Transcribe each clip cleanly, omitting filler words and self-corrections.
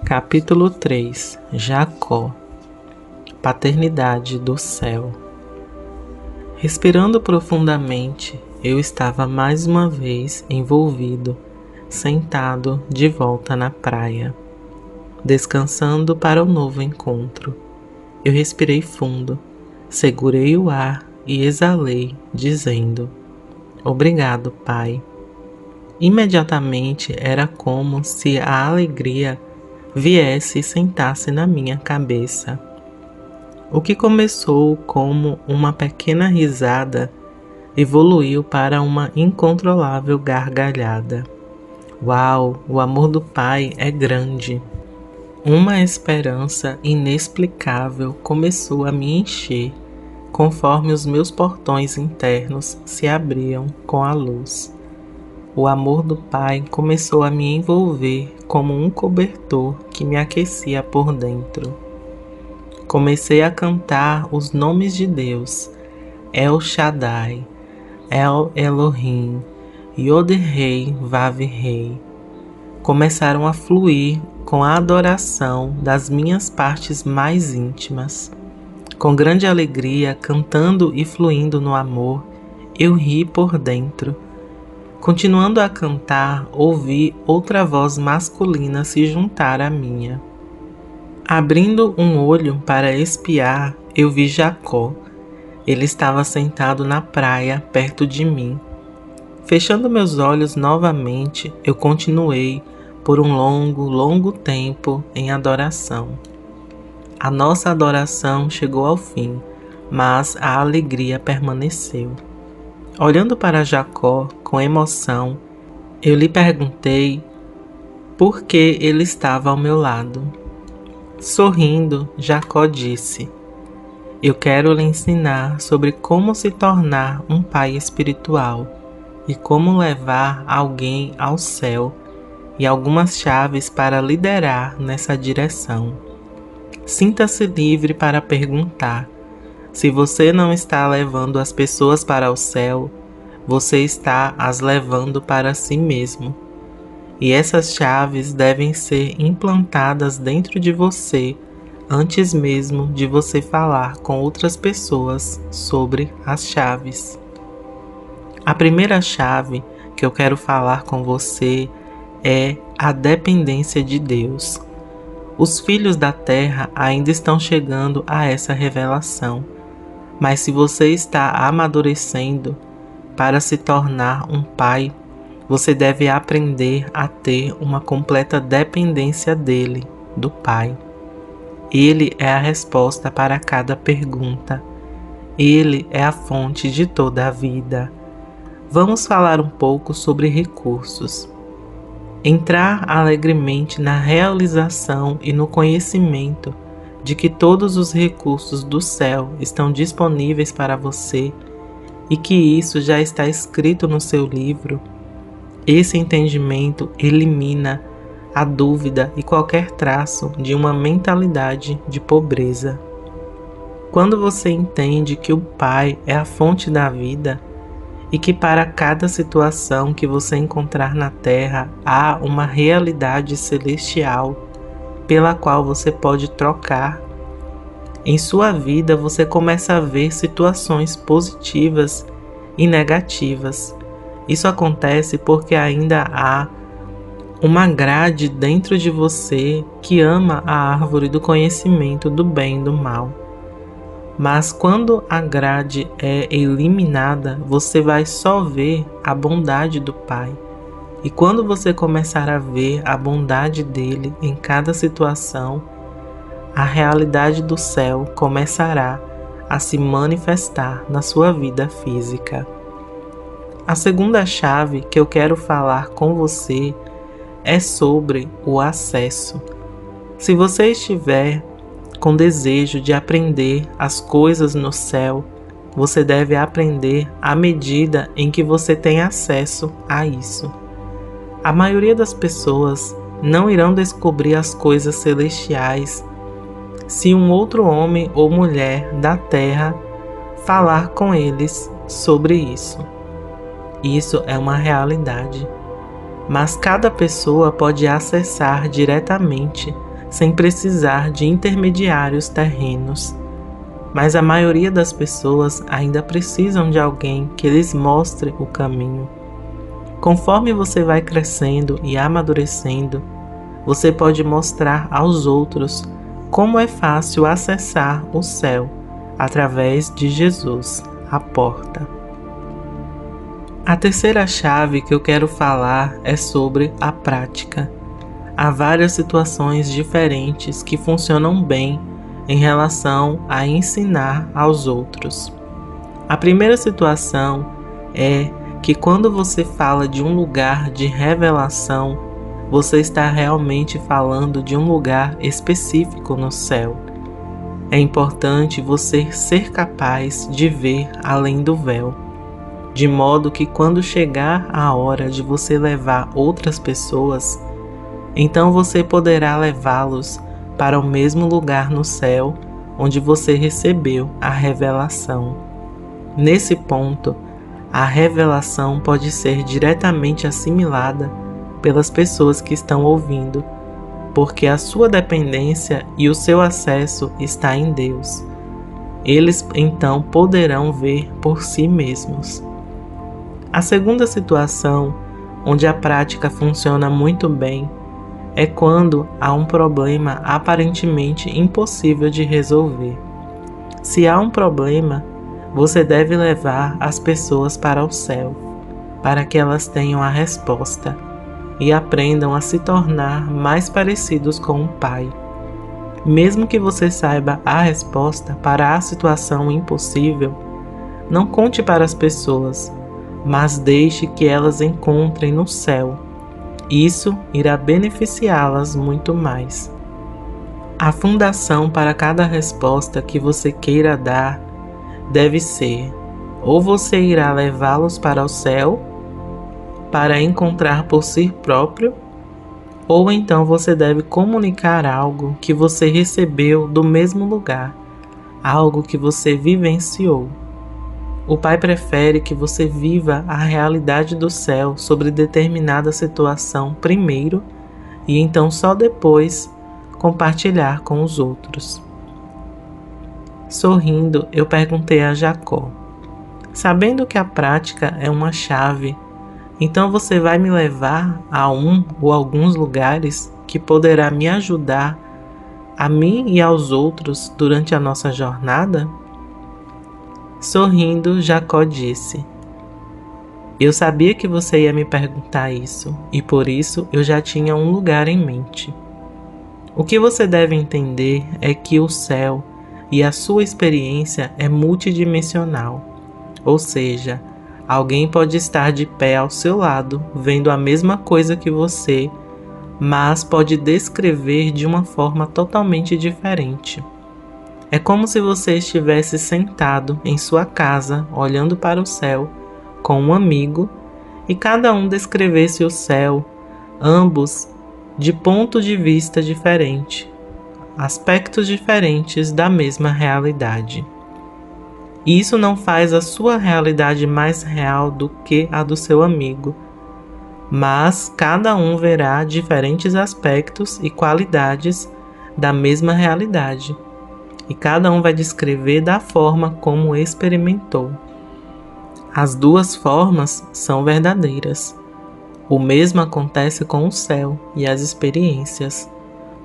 Capítulo 3. Jacó. Paternidade do céu. Respirando profundamente, eu estava mais uma vez envolvido, sentado de volta na praia, descansando para o novo encontro. Eu respirei fundo, segurei o ar e exalei, dizendo: "Obrigado, Pai." Imediatamente era como se a alegria viesse e sentasse na minha cabeça. O que começou como uma pequena risada evoluiu para uma incontrolável gargalhada. Uau, o amor do Pai é grande! Uma esperança inexplicável começou a me encher conforme os meus portões internos se abriam com a luz. O amor do Pai começou a me envolver como um cobertor que me aquecia por dentro. Comecei a cantar os nomes de Deus: El Shaddai, El Elohim, Yod-Hei Vav-Hei. Começaram a fluir com a adoração das minhas partes mais íntimas. Com grande alegria, cantando e fluindo no amor, eu ri por dentro. Continuando a cantar, ouvi outra voz masculina se juntar à minha. Abrindo um olho para espiar, eu vi Jacó. Ele estava sentado na praia, perto de mim. Fechando meus olhos novamente, eu continuei por um longo tempo em adoração. A nossa adoração chegou ao fim, mas a alegria permaneceu. Olhando para Jacó com emoção, eu lhe perguntei por que ele estava ao meu lado. Sorrindo, Jacó disse: "Eu quero lhe ensinar sobre como se tornar um pai espiritual e como levar alguém ao céu e algumas chaves para liderar nessa direção. Sinta-se livre para perguntar. Se você não está levando as pessoas para o céu, você está as levando para si mesmo. E essas chaves devem ser implantadas dentro de você antes mesmo de você falar com outras pessoas sobre as chaves. A primeira chave que eu quero falar com você é a dependência de Deus. Os filhos da terra ainda estão chegando a essa revelação. Mas se você está amadurecendo para se tornar um pai, você deve aprender a ter uma completa dependência dele, do Pai. Ele é a resposta para cada pergunta. Ele é a fonte de toda a vida. Vamos falar um pouco sobre recursos. Entrar alegremente na realização e no conhecimento de que todos os recursos do céu estão disponíveis para você e que isso já está escrito no seu livro. Esse entendimento elimina a dúvida e qualquer traço de uma mentalidade de pobreza. Quando você entende que o Pai é a fonte da vida e que para cada situação que você encontrar na terra há uma realidade celestial pela qual você pode trocar. Em sua vida você começa a ver situações positivas e negativas. Isso acontece porque ainda há uma grade dentro de você que ama a árvore do conhecimento do bem e do mal. Mas quando a grade é eliminada, você vai só ver a bondade do Pai. E quando você começar a ver a bondade dele em cada situação, a realidade do céu começará a se manifestar na sua vida física. A segunda chave que eu quero falar com você é sobre o acesso. Se você estiver com desejo de aprender as coisas no céu, você deve aprender à medida em que você tem acesso a isso. A maioria das pessoas não irão descobrir as coisas celestiais se um outro homem ou mulher da terra falar com eles sobre isso. Isso é uma realidade. Mas cada pessoa pode acessar diretamente sem precisar de intermediários terrenos. Mas a maioria das pessoas ainda precisam de alguém que lhes mostre o caminho. Conforme você vai crescendo e amadurecendo, você pode mostrar aos outros como é fácil acessar o céu através de Jesus, a porta. A terceira chave que eu quero falar é sobre a prática. Há várias situações diferentes que funcionam bem em relação a ensinar aos outros. A primeira situação é que quando você fala de um lugar de revelação, você está realmente falando de um lugar específico no céu. É importante você ser capaz de ver além do véu, de modo que quando chegar a hora de você levar outras pessoas, então você poderá levá-los para o mesmo lugar no céu onde você recebeu a revelação. Nesse ponto, a revelação pode ser diretamente assimilada pelas pessoas que estão ouvindo, porque a sua dependência e o seu acesso está em Deus. Eles então poderão ver por si mesmos. A segunda situação, onde a prática funciona muito bem, é quando há um problema aparentemente impossível de resolver. Se há um problema, você deve levar as pessoas para o céu, para que elas tenham a resposta e aprendam a se tornar mais parecidos com o Pai. Mesmo que você saiba a resposta para a situação impossível, não conte para as pessoas, mas deixe que elas encontrem no céu. Isso irá beneficiá-las muito mais. A fundação para cada resposta que você queira dar deve ser: ou você irá levá-los para o céu para encontrar por si próprio, ou então você deve comunicar algo que você recebeu do mesmo lugar, algo que você vivenciou. O Pai prefere que você viva a realidade do céu sobre determinada situação primeiro e então só depois compartilhar com os outros. Sorrindo, eu perguntei a Jacó: sabendo que a prática é uma chave, então você vai me levar a um ou alguns lugares que poderá me ajudar a mim e aos outros durante a nossa jornada? Sorrindo, Jacó disse: eu sabia que você ia me perguntar isso, e por isso eu já tinha um lugar em mente. O que você deve entender é que o céu e a sua experiência é multidimensional, ou seja, alguém pode estar de pé ao seu lado, vendo a mesma coisa que você, mas pode descrever de uma forma totalmente diferente. É como se você estivesse sentado em sua casa, olhando para o céu, com um amigo, e cada um descrevesse o céu, ambos de ponto de vista diferente, aspectos diferentes da mesma realidade. Isso não faz a sua realidade mais real do que a do seu amigo, mas cada um verá diferentes aspectos e qualidades da mesma realidade, e cada um vai descrever da forma como experimentou. As duas formas são verdadeiras. O mesmo acontece com o céu e as experiências.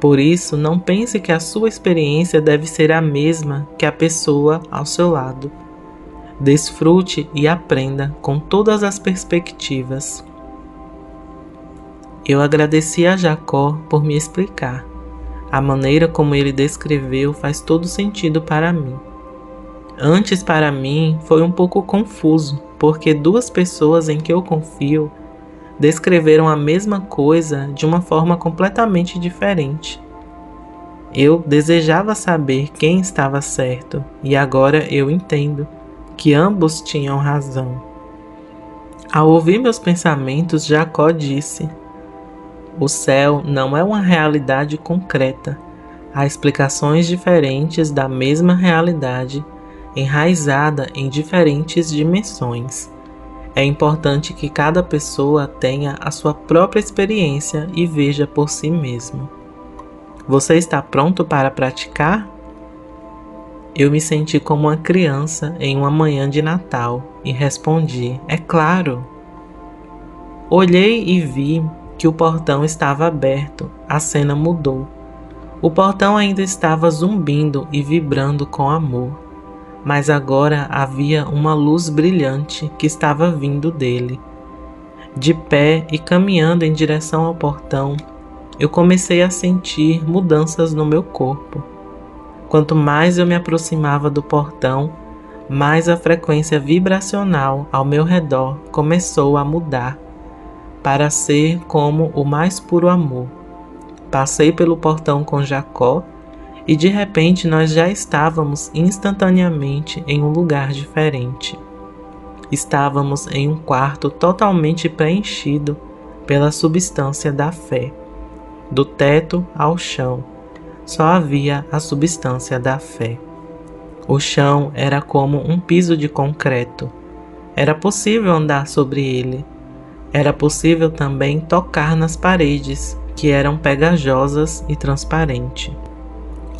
Por isso, não pense que a sua experiência deve ser a mesma que a pessoa ao seu lado. Desfrute e aprenda com todas as perspectivas. Eu agradeci a Jacó por me explicar. A maneira como ele descreveu faz todo sentido para mim. Antes, para mim, foi um pouco confuso, porque duas pessoas em que eu confio descreveram a mesma coisa de uma forma completamente diferente. Eu desejava saber quem estava certo, e agora eu entendo que ambos tinham razão. Ao ouvir meus pensamentos, Jacó disse: o céu não é uma realidade concreta. Há explicações diferentes da mesma realidade, enraizada em diferentes dimensões. É importante que cada pessoa tenha a sua própria experiência e veja por si mesmo. Você está pronto para praticar? Eu me senti como uma criança em uma manhã de Natal e respondi: é claro. Olhei e vi que o portão estava aberto. A cena mudou. O portão ainda estava zumbindo e vibrando com amor, mas agora havia uma luz brilhante que estava vindo dele. De pé e caminhando em direção ao portão, eu comecei a sentir mudanças no meu corpo. Quanto mais eu me aproximava do portão, mais a frequência vibracional ao meu redor começou a mudar, para ser como o mais puro amor. Passei pelo portão com Jacó e de repente nós já estávamos instantaneamente em um lugar diferente. Estávamos em um quarto totalmente preenchido pela substância da fé. Do teto ao chão, só havia a substância da fé. O chão era como um piso de concreto. Era possível andar sobre ele. Era possível também tocar nas paredes, que eram pegajosas e transparentes.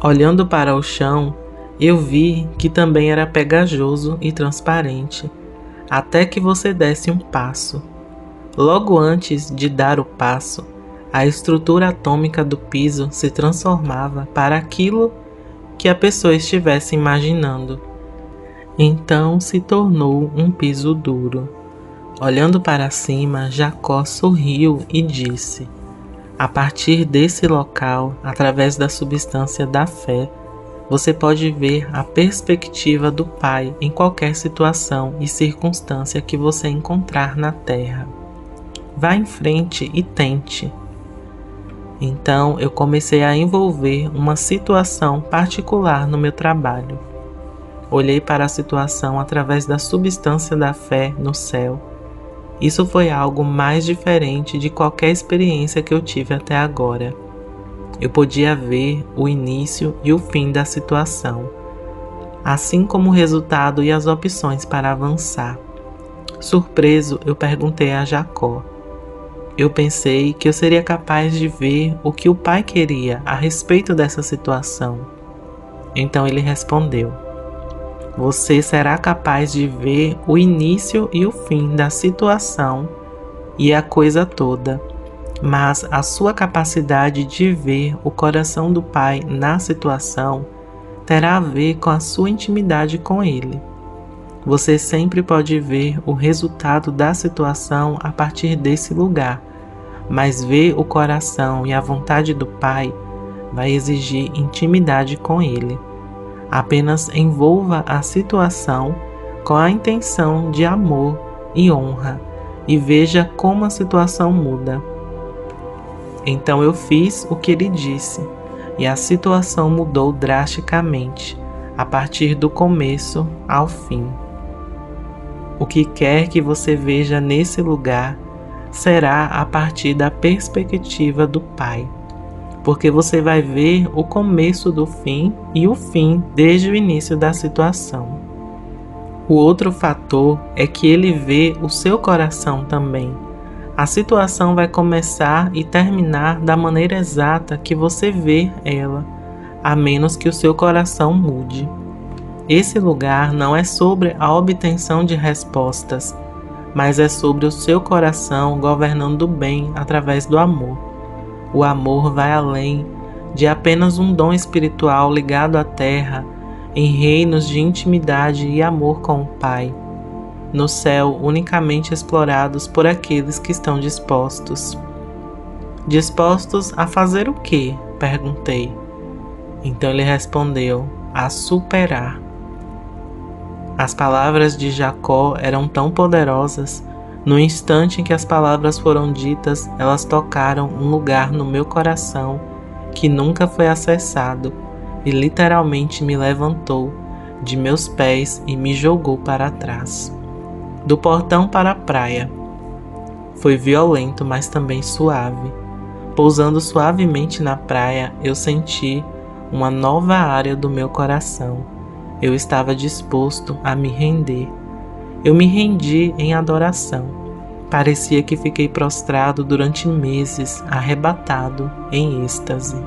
Olhando para o chão, eu vi que também era pegajoso e transparente, até que você desse um passo. Logo antes de dar o passo, a estrutura atômica do piso se transformava para aquilo que a pessoa estivesse imaginando. Então se tornou um piso duro. Olhando para cima, Jacó sorriu e disse: a partir desse local, através da substância da fé, você pode ver a perspectiva do Pai em qualquer situação e circunstância que você encontrar na Terra. Vá em frente e tente. Então eu comecei a envolver uma situação particular no meu trabalho. Olhei para a situação através da substância da fé no céu. Isso foi algo mais diferente de qualquer experiência que eu tive até agora. Eu podia ver o início e o fim da situação, assim como o resultado e as opções para avançar. Surpreso, eu perguntei a Jacó. Eu pensei que eu seria capaz de ver o que o Pai queria a respeito dessa situação. Então ele respondeu: você será capaz de ver o início e o fim da situação e a coisa toda, mas a sua capacidade de ver o coração do Pai na situação terá a ver com a sua intimidade com Ele. Você sempre pode ver o resultado da situação a partir desse lugar, mas ver o coração e a vontade do Pai vai exigir intimidade com Ele. Apenas envolva a situação com a intenção de amor e honra e veja como a situação muda. Então eu fiz o que ele disse e a situação mudou drasticamente, a partir do começo ao fim. O que quer que você veja nesse lugar será a partir da perspectiva do Pai, porque você vai ver o começo do fim e o fim desde o início da situação. O outro fator é que ele vê o seu coração também. A situação vai começar e terminar da maneira exata que você vê ela, a menos que o seu coração mude. Esse lugar não é sobre a obtenção de respostas, mas é sobre o seu coração governando o bem através do amor. O amor vai além de apenas um dom espiritual ligado à terra, em reinos de intimidade e amor com o Pai, no céu unicamente explorados por aqueles que estão dispostos. Dispostos a fazer o quê? Perguntei. Então ele respondeu: a superar. As palavras de Jacó eram tão poderosas. No instante em que as palavras foram ditas, elas tocaram um lugar no meu coração que nunca foi acessado e literalmente me levantou de meus pés e me jogou para trás. Do portão para a praia. Foi violento, mas também suave. Pousando suavemente na praia, eu senti uma nova área do meu coração. Eu estava disposto a me render. Eu me rendi em adoração. Parecia que fiquei prostrado durante meses, arrebatado em êxtase.